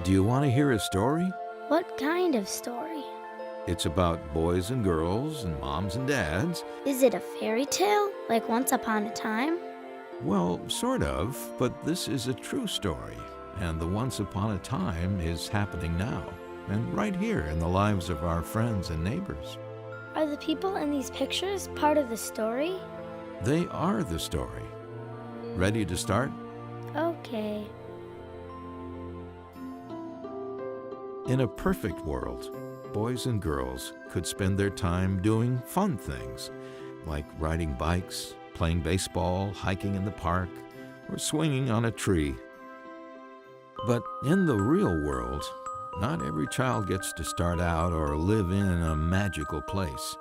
Do you want to hear a story? What kind of story? It's about boys and girls and moms and dads. Is it a fairy tale, like Once Upon a Time? Well, sort of, but this is a true story. And the once upon a time is happening now, and right here in the lives of our friends and neighbors. Are the people in these pictures part of the story? They are the story. Ready to start? Okay. In a perfect world, boys and girls could spend their time doing fun things, like riding bikes, playing baseball, hiking in the park, or swinging on a tree. But in the real world, not every child gets to start out or live in a magical place.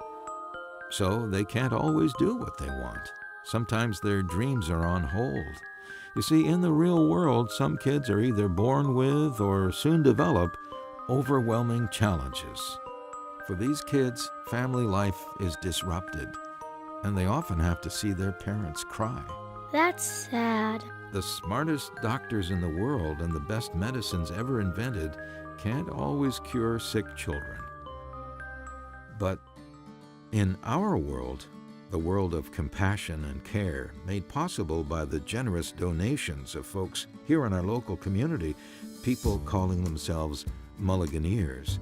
So they can't always do what they want. Sometimes their dreams are on hold. You see, in the real world, some kids are either born with or soon develop overwhelming challenges. For these kids, family life is disrupted, and they often have to see their parents cry. That's sad. The smartest doctors in the world and the best medicines ever invented can't always cure sick children. But in our world, the world of compassion and care, made possible by the generous donations of folks here in our local community, people calling themselves Mulliganeers,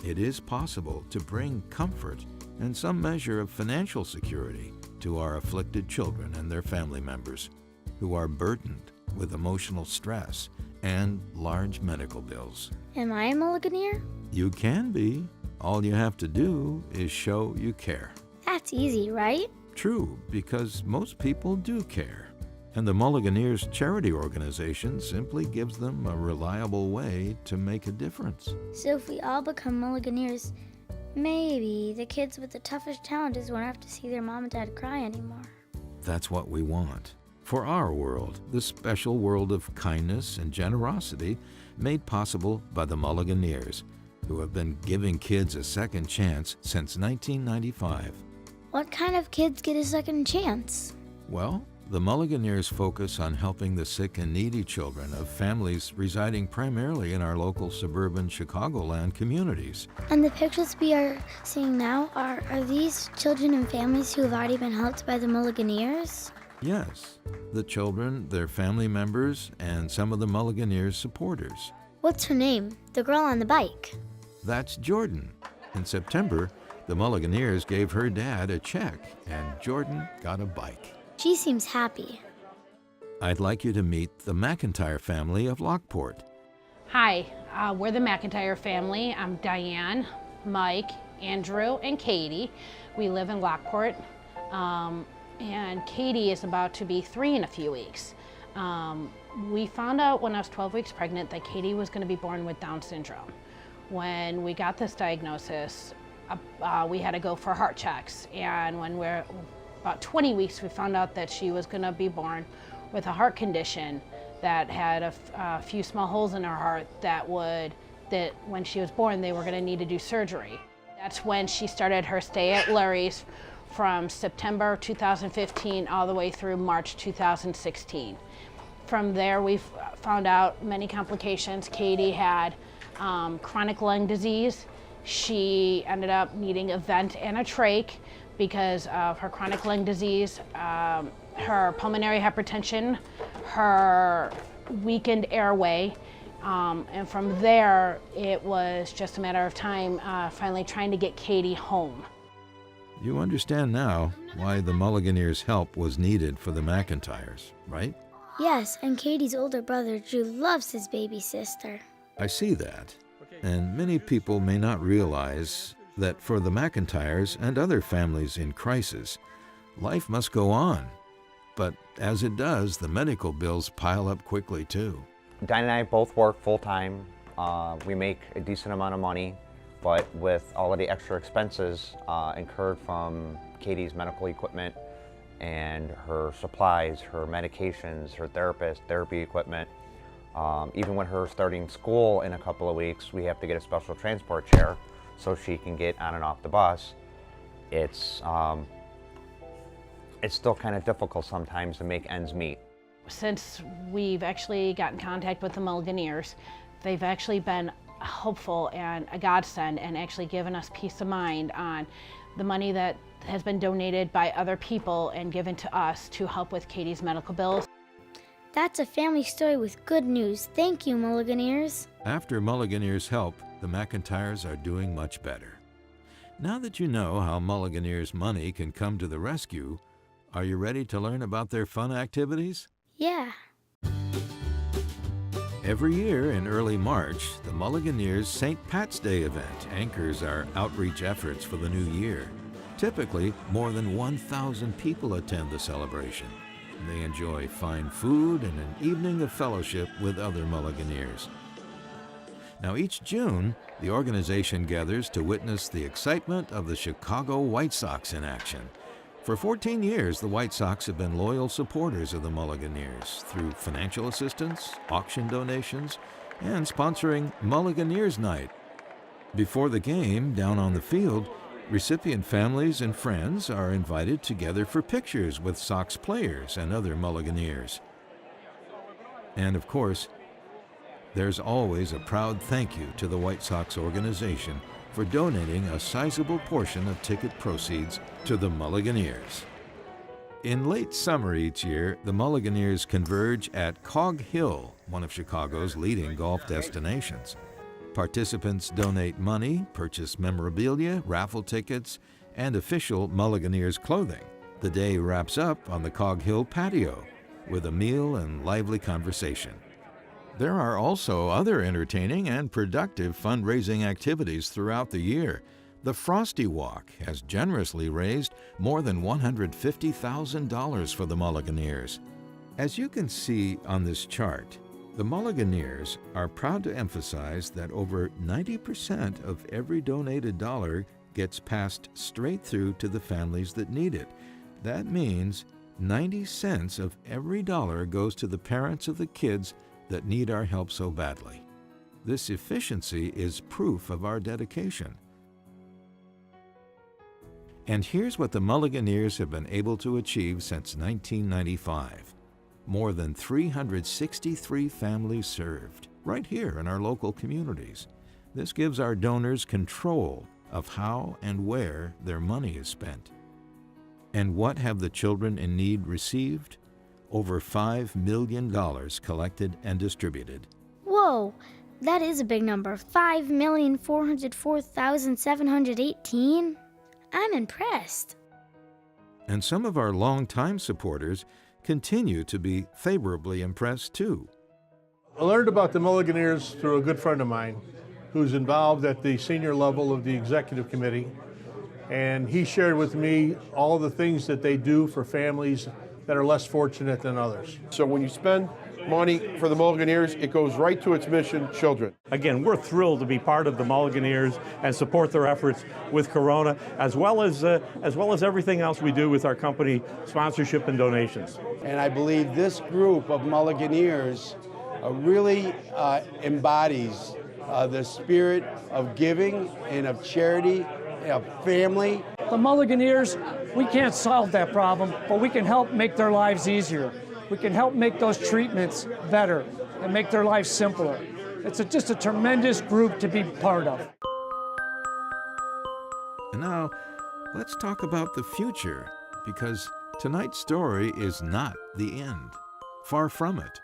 it is possible to bring comfort and some measure of financial security to our afflicted children and their family members who are burdened with emotional stress and large medical bills. Am I a Mulliganeer? You can be. All you have to do is show you care. That's easy, right? True, because most people do care. And the Mulliganeers charity organization simply gives them a reliable way to make a difference. So if we all become Mulliganeers, maybe the kids with the toughest challenges won't have to see their mom and dad cry anymore. That's what we want. For our world, the special world of kindness and generosity made possible by the Mulliganeers, who have been giving kids a second chance since 1995. What kind of kids get a second chance? Well, the Mulliganeers focus on helping the sick and needy children of families residing primarily in our local suburban Chicagoland communities. And the pictures we are seeing now, are these children and families who have already been helped by the Mulliganeers? Yes, the children, their family members, and some of the Mulliganeers' supporters. What's her name? The girl on the bike. That's Jordan. In September, the Mulliganeers gave her dad a check, and Jordan got a bike. She seems happy. I'd like you to meet the McIntyre family of Lockport. Hi, we're the McIntyre family. I'm Diane, Mike, Andrew, and Katie. We live in Lockport, and Katie is about to be 3 in a few weeks. We found out when I was 12 weeks pregnant that Katie was going to be born with Down syndrome. When we got this diagnosis, we had to go for heart checks, and when we're about 20 weeks, we found out that she was going to be born with a heart condition that had a few small holes in her heart that when she was born, they were going to need to do surgery. That's when she started her stay at Lurie's from September 2015 all the way through March 2016. From there, we found out many complications. Katie had chronic lung disease. She ended up needing a vent and a trach because of her chronic lung disease, her pulmonary hypertension, her weakened airway, and from there it was just a matter of time finally trying to get Katie home. You understand now why the Mulliganeers' help was needed for the McIntyres, right? Yes, and Katie's older brother, Drew, loves his baby sister. I see that. And many people may not realize that for the McIntyres and other families in crisis, life must go on. But as it does, the medical bills pile up quickly too. Diane and I both work full-time. We make a decent amount of money, but with all of the extra expenses incurred from Katie's medical equipment and her supplies, her medications, her therapy equipment, even when her starting school in a couple of weeks, we have to get a special transport chair so she can get on and off the bus. It's still kind of difficult sometimes to make ends meet. Since we've actually got in contact with the Mulliganeers, They've actually been helpful and a godsend, and actually given us peace of mind on the money that has been donated by other people and given to us to help with Katie's medical bills. That's a family story with good news. Thank you, Mulliganeers. After Mulliganeers' help, the McIntyres are doing much better. Now that you know how Mulliganeers' money can come to the rescue, are you ready to learn about their fun activities? Yeah. Every year in early March, the Mulliganeers' St. Pat's Day event anchors our outreach efforts for the new year. Typically, more than 1,000 people attend the celebration. They enjoy fine food and an evening of fellowship with other Mulliganeers. Now, each June, the organization gathers to witness the excitement of the Chicago White Sox in action. For 14 years, the White Sox have been loyal supporters of the Mulliganeers through financial assistance, auction donations, and sponsoring Mulliganeers Night. Before the game, down on the field, recipient families and friends are invited together for pictures with Sox players and other Mulliganeers. And of course, there's always a proud thank you to the White Sox organization for donating a sizable portion of ticket proceeds to the Mulliganeers. In late summer each year, the Mulliganeers converge at Cog Hill, one of Chicago's leading golf destinations. Participants donate money, purchase memorabilia, raffle tickets, and official Mulliganeers clothing. The day wraps up on the Cog Hill patio with a meal and lively conversation. There are also other entertaining and productive fundraising activities throughout the year. The Frosty Walk has generously raised more than $150,000 for the Mulliganeers. As you can see on this chart, the Mulliganeers are proud to emphasize that over 90% of every donated dollar gets passed straight through to the families that need it. That means 90 cents of every dollar goes to the parents of the kids that need our help so badly. This efficiency is proof of our dedication. And here's what the Mulliganeers have been able to achieve since 1995. More than 363 families served, right here in our local communities. This gives our donors control of how and where their money is spent. And what have the children in need received? Over $5 million collected and distributed. Whoa, that is a big number. 5,404,718? I'm impressed. And some of our longtime supporters continue to be favorably impressed too. I learned about the Mulliganeers through a good friend of mine who's involved at the senior level of the executive committee. And he shared with me all the things that they do for families that are less fortunate than others. So when you spend money for the Mulliganeers, it goes right to its mission, children. Again, we're thrilled to be part of the Mulliganeers and support their efforts with Corona, as well as everything else we do with our company sponsorship and donations. And I believe this group of Mulliganeers really embodies the spirit of giving and of charity, of family. The Mulliganeers, we can't solve that problem, but we can help make their lives easier. We can help make those treatments better and make their lives simpler. It's just a tremendous group to be part of. And now, let's talk about the future, because tonight's story is not the end. Far from it.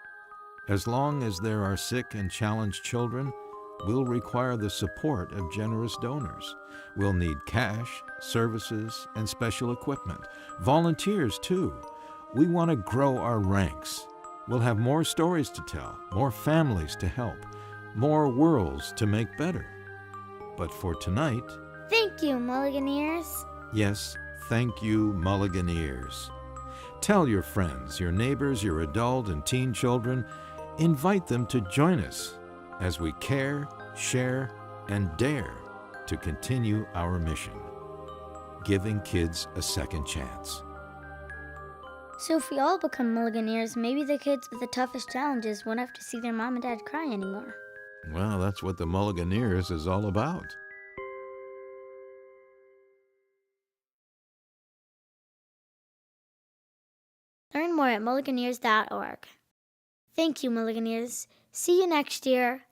As long as there are sick and challenged children, we'll require the support of generous donors. We'll need cash, services, and special equipment. Volunteers, too. We want to grow our ranks. We'll have more stories to tell, more families to help, more worlds to make better. But for tonight... Thank you, Mulliganeers. Yes, thank you, Mulliganeers. Tell your friends, your neighbors, your adult and teen children, invite them to join us as we care, share, and dare to continue our mission, giving kids a second chance. So if we all become Mulliganeers, maybe the kids with the toughest challenges won't have to see their mom and dad cry anymore. Well, that's what the Mulliganeers is all about. Learn more at mulliganeers.org. Thank you, Mulliganeers. See you next year.